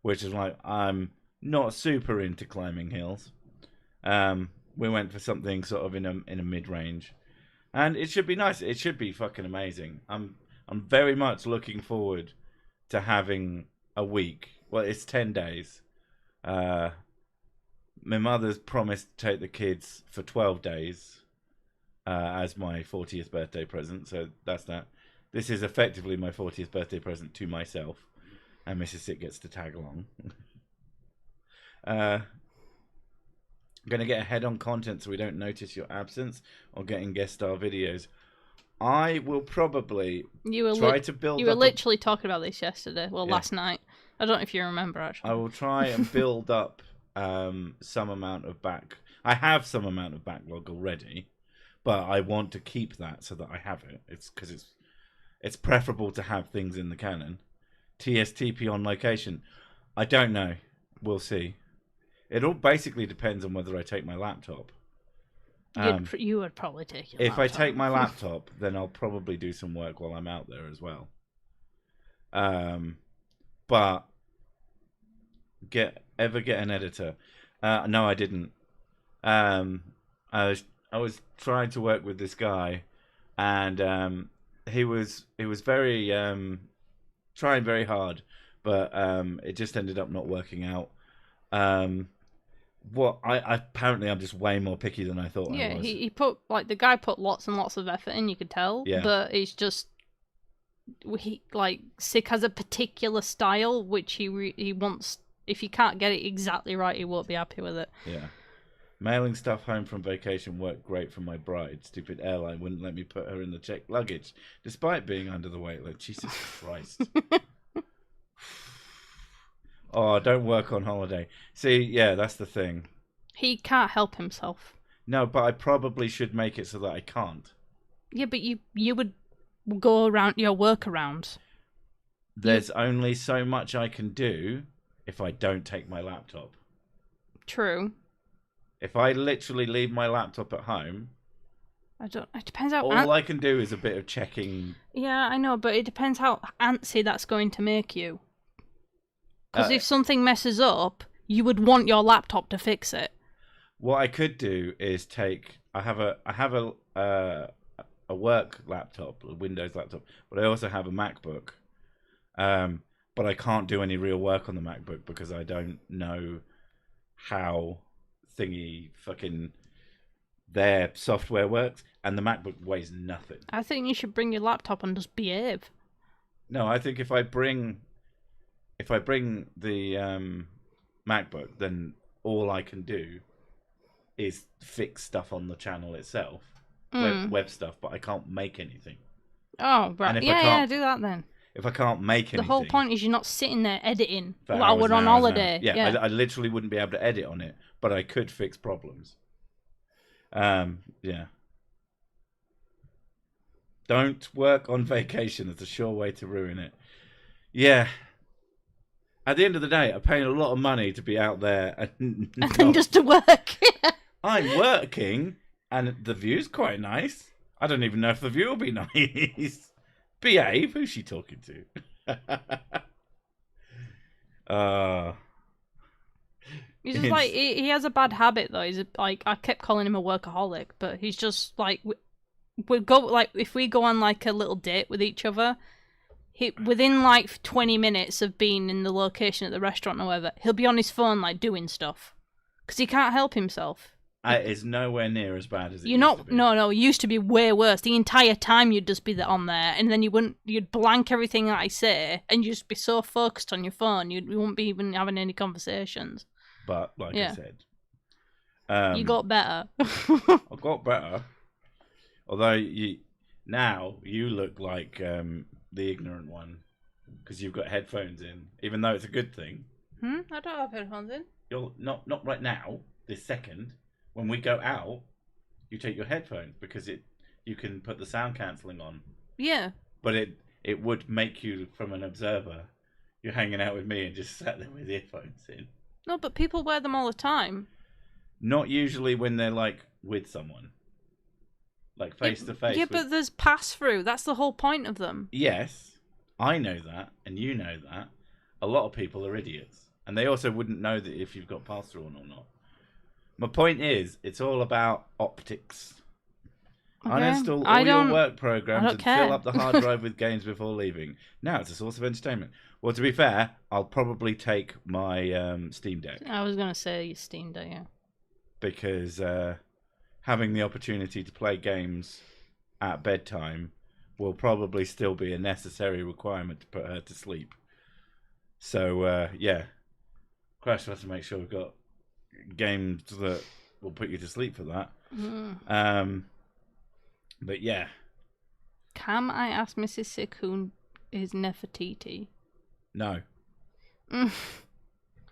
which is like, I'm not super into climbing hills. We went for something sort of in a mid-range, and it should be nice. It should be fucking amazing. I'm very much looking forward to having a week. Well, it's 10 days. My mother's promised to take the kids for 12 days as my 40th birthday present, so that's that. This is effectively my 40th birthday present to myself, and Mrs. Sick gets to tag along. I'm going to get ahead on content so we don't notice your absence or getting guest star videos. I will probably try to build You were literally talking about this yesterday. Well, last night. I don't know if you remember, actually. I will try and build up some amount of I have some amount of backlog already, but I want to keep that so that I have it. It's because it's preferable to have things in the canon. TSTP on location. I don't know. We'll see. It all basically depends on whether I take my laptop. You would probably take your laptop. If I take my laptop, then I'll probably do some work while I'm out there as well. But ever get an editor? No, I didn't. I was trying to work with this guy, and he was very trying very hard, but it just ended up not working out. Apparently I'm just way more picky than I thought I was. He put the guy put lots and lots of effort in, you could tell. Yeah. But it's just Sick has a particular style which he wants. If you can't get it exactly right, he won't be happy with it. Yeah. Mailing stuff home from vacation worked great for my bride. Stupid airline wouldn't let me put her in the checked luggage, despite being under the weight limit. Jesus Christ. Oh, don't work on holiday. See, yeah, that's the thing. He can't help himself. No, but I probably should make it so that I can't. Yeah, but you would go around your workarounds. There's only so much I can do if I don't take my laptop. True. If I literally leave my laptop at home, it depends how. All I can do is a bit of checking. Yeah, I know, but it depends how antsy that's going to make you. Because if something messes up, you would want your laptop to fix it. What I could do is I have a work laptop, a Windows laptop, but I also have a MacBook. But I can't do any real work on the MacBook because I don't know how their software works, and the MacBook weighs nothing. I think you should bring your laptop and just behave. No, I think if I bring the MacBook, then all I can do is fix stuff on the channel itself, web stuff, but I can't make anything. Oh, right. Yeah, do that then. If I can't make anything... The whole point is you're not sitting there editing while we're on holiday. Yeah. I literally wouldn't be able to edit on it, but I could fix problems. Yeah. Don't work on vacation. It's a sure way to ruin it. Yeah. At the end of the day, I'm paying a lot of money to be out there and then just to work. I'm working, and the view's quite nice. I don't even know if the view will be nice. Behave. Who's she talking to? He's just like he has a bad habit though. He's like I kept calling him a workaholic, but he's just like we go like if we go on like a little date with each other, within like 20 minutes of being in the location at the restaurant or whatever, he'll be on his phone like doing stuff because he can't help himself. It's nowhere near as bad as it used to be. No, it used to be way worse. The entire time you'd just be on there, and then you'd blank everything that I say, and you'd just be so focused on your phone, you wouldn't be even having any conversations. But like I said, you got better. I got better. Although now you look like the ignorant one because you've got headphones in, even though it's a good thing. I don't have headphones in. You're not right now. This second. When we go out, you take your headphones because you can put the sound cancelling on. Yeah. But it would make you, from an observer, you're hanging out with me and just sat there with earphones in. No, but people wear them all the time. Not usually when they're like with someone. Like face to face. Yeah, but there's pass through. That's the whole point of them. Yes, I know that, and you know that. A lot of people are idiots. And they also wouldn't know that if you've got pass through on or not. My point is, it's all about optics. Okay. Uninstall all your work programs and fill up the hard drive with games before leaving. Now it's a source of entertainment. Well, to be fair, I'll probably take my Steam Deck. I was going to say your Steam Deck, yeah. Because having the opportunity to play games at bedtime will probably still be a necessary requirement to put her to sleep. So, yeah. Crash has to make sure we've got games that will put you to sleep for that. But yeah. Can I ask Mrs. Sikun is Nefertiti? No. There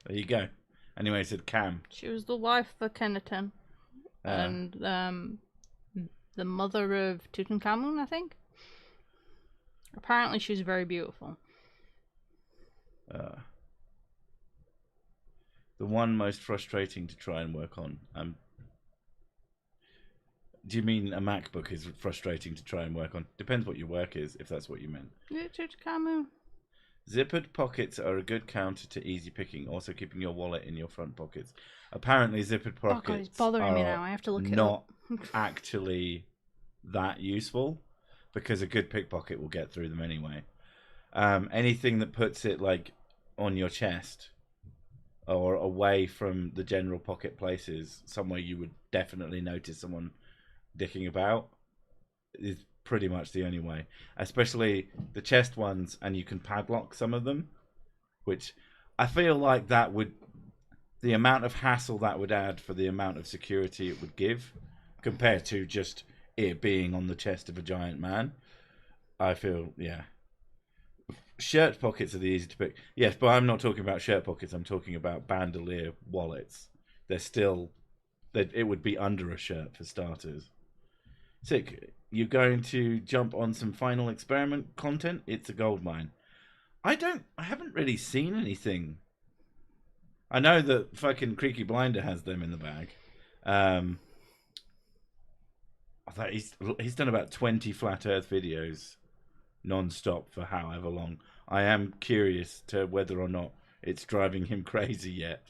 you go. Anyway, I said Cam. She was the wife of Akhenaten. And the mother of Tutankhamun, I think. Apparently she's very beautiful. The one most frustrating to try and work on. Do you mean a MacBook is frustrating to try and work on? Depends what your work is, if that's what you meant. Yeah, Tutankhamun. Zippered pockets are a good counter to easy picking, also keeping your wallet in your front pockets. Apparently, zippered pockets God, it's bothering me now. I have to look it up. Not actually that useful, because a good pickpocket will get through them anyway. Anything that puts it like on your chest or away from the general pocket places, somewhere you would definitely notice someone dicking about, is pretty much the only way. Especially the chest ones, and you can padlock some of them, which I feel like that would, the amount of hassle that would add for the amount of security it would give, compared to just it being on the chest of a giant man. I feel, yeah. Shirt pockets are the easy to pick. Yes, but I'm not talking about shirt pockets. I'm talking about bandolier wallets. They're still, it would be under a shirt for starters. Sick. You're going to jump on some final experiment content? It's a goldmine. I haven't really seen anything. I know that fucking Creaky Blinder has them in the bag. I thought he's done about 20 flat Earth videos non-stop for however long. I am curious to whether or not it's driving him crazy yet.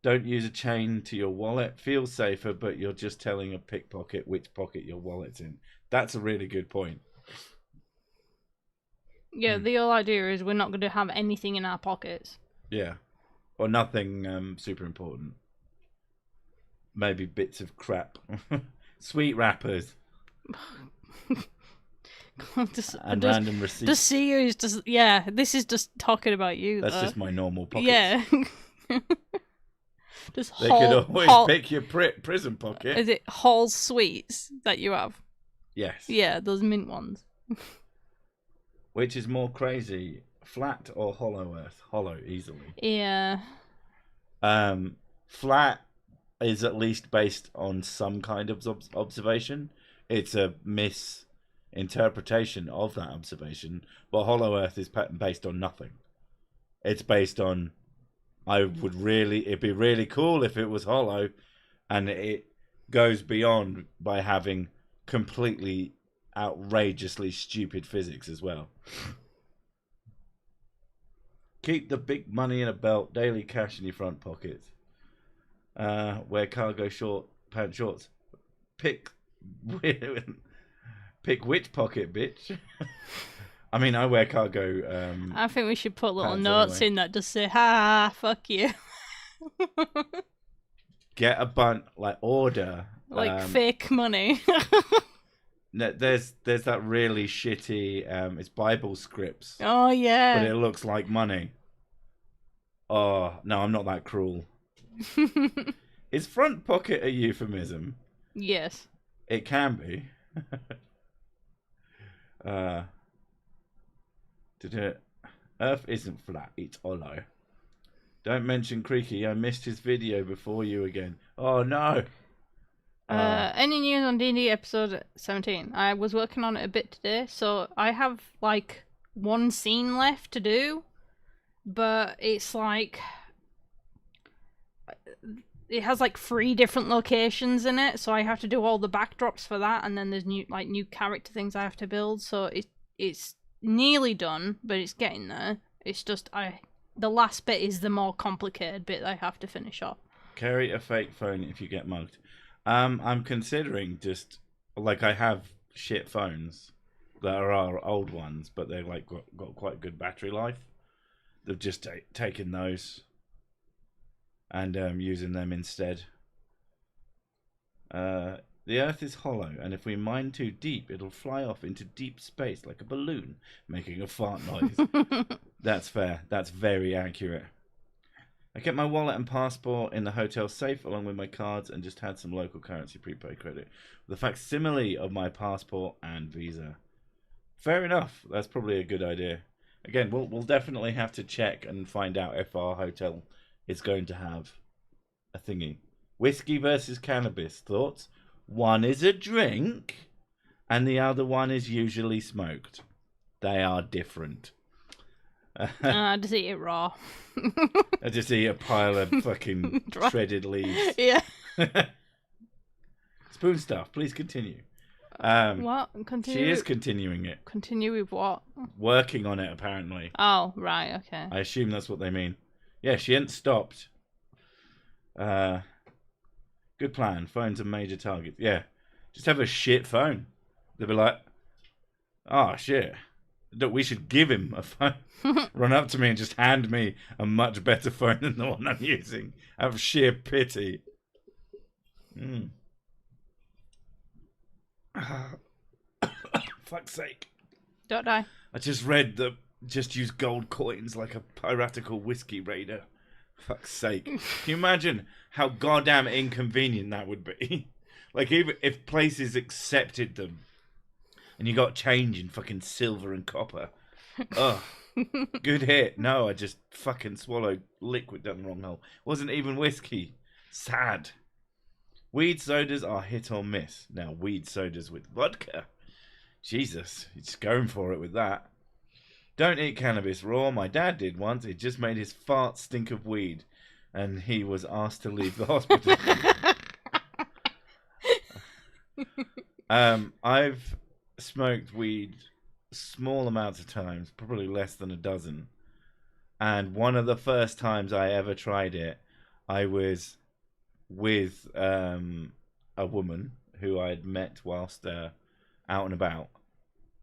Don't use a chain to your wallet. Feels safer, but you're just telling a pickpocket which pocket your wallet's in. That's a really good point. Yeah, the whole idea is we're not going to have anything in our pockets. Yeah. Or nothing super important. Maybe bits of crap. Sweet wrappers. And random receipts. The CEO is just, yeah, this is just talking about you. That's just my normal pockets. Yeah. Just they could always pick your prison pocket. Is it Hall Sweets that you have? Yes. Yeah, those mint ones. Which is more crazy, flat or hollow Earth? Hollow, easily. Yeah. Flat is at least based on some kind of observation. It's a misinterpretation of that observation. But hollow Earth is based on nothing. It's based on, it'd be really cool if it was hollow, and it goes beyond by having completely outrageously stupid physics as well. Keep the big money in a belt, daily cash in your front pockets. Wear cargo pant shorts. Pick which pocket, bitch. I mean, I wear cargo. I think we should put little pants notes anyway. in that just say, "Ha, fuck you." Get a bunch, like order. Like fake money. There's that really shitty. It's Bible scripts. Oh yeah. But it looks like money. Oh no, I'm not that cruel. Is front pocket a euphemism? Yes. It can be. Earth isn't flat, it's hollow. Don't mention Creaky, I missed his video before you again. Oh no! Any news on D&D episode 17? I was working on it a bit today, so I have like one scene left to do, but it's like it has like 3 different locations in it, so I have to do all the backdrops for that, and then there's new character things I have to build, so it's nearly done, but it's getting there. It's just the last bit is the more complicated bit I have to finish off. Carry a fake phone if you get mugged. I'm considering just like I have shit phones that are our old ones, but they've like got quite good battery life. They've just taken those and using them instead. The Earth is hollow, and if we mine too deep, it'll fly off into deep space like a balloon, making a fart noise. That's fair. That's very accurate. I kept my wallet and passport in the hotel safe along with my cards and just had some local currency prepaid credit. The facsimile of my passport and visa. Fair enough. That's probably a good idea. Again, we'll definitely have to check and find out if our hotel is going to have a thingy. Whiskey versus cannabis. Thoughts? One is a drink and the other one is usually smoked. They are different. I just eat it raw. I just eat a pile of fucking shredded leaves. Yeah. Spoon stuff. Please continue. What? Continue? She is continuing it. Continue with what? Working on it, apparently. Oh, right, okay. I assume that's what they mean. Yeah, she ain't stopped. Good plan. Phone's a major target. Yeah. Just have a shit phone. They'll be like, oh, shit. We should give him a phone. Run up to me and just hand me a much better phone than the one I'm using. Out of sheer pity. Fuck's sake. Don't die. I just read that just use gold coins like a piratical whiskey raider. Fuck's sake. Can you imagine how goddamn inconvenient that would be? Like, even if places accepted them and you got change in fucking silver and copper. Ugh. Good hit. No, I just fucking swallowed liquid down the wrong hole. Wasn't even whiskey. Sad. Weed sodas are hit or miss. Now, weed sodas with vodka. Jesus, he's going for it with that. Don't eat cannabis raw. My dad did once. He just made his fart stink of weed. And he was asked to leave the hospital. I've smoked weed small amounts of times, probably less than a dozen. And one of the first times I ever tried it, I was with a woman who I had met whilst out and about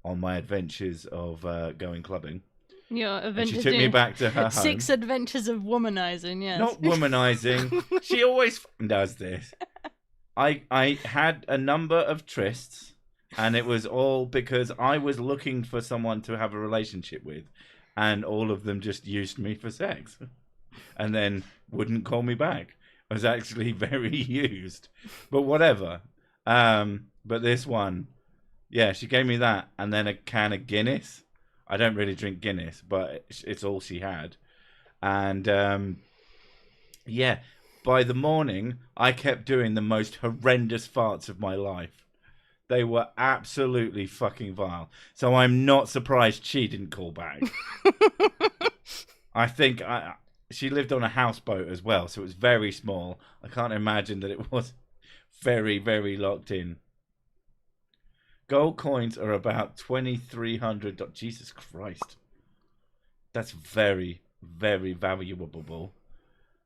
on my adventures of going clubbing. Your adventures. And she took me back to her home. 6 adventures of womanizing, yes. Not womanizing. She always does this. I had a number of trysts, and it was all because I was looking for someone to have a relationship with, and all of them just used me for sex, and then wouldn't call me back. I was actually very used, but whatever. But this one, yeah, she gave me that, and then a can of Guinness. I don't really drink Guinness, but it's all she had, and yeah. By the morning, I kept doing the most horrendous farts of my life. They were absolutely fucking vile. So I'm not surprised she didn't call back. I think she lived on a houseboat as well, so it was very small. I can't imagine that it was very, very locked in. Gold coins are about 2,300. Jesus Christ. That's very, very valuable.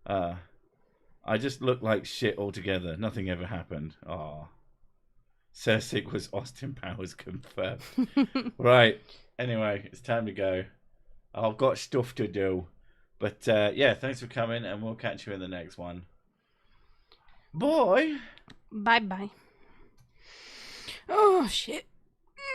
I just look like shit altogether. Nothing ever happened. Oh. Cersei was Austin Powers confirmed. Right. Anyway, it's time to go. I've got stuff to do. But yeah, thanks for coming, and we'll catch you in the next one. Bye. Bye-bye. Oh, shit.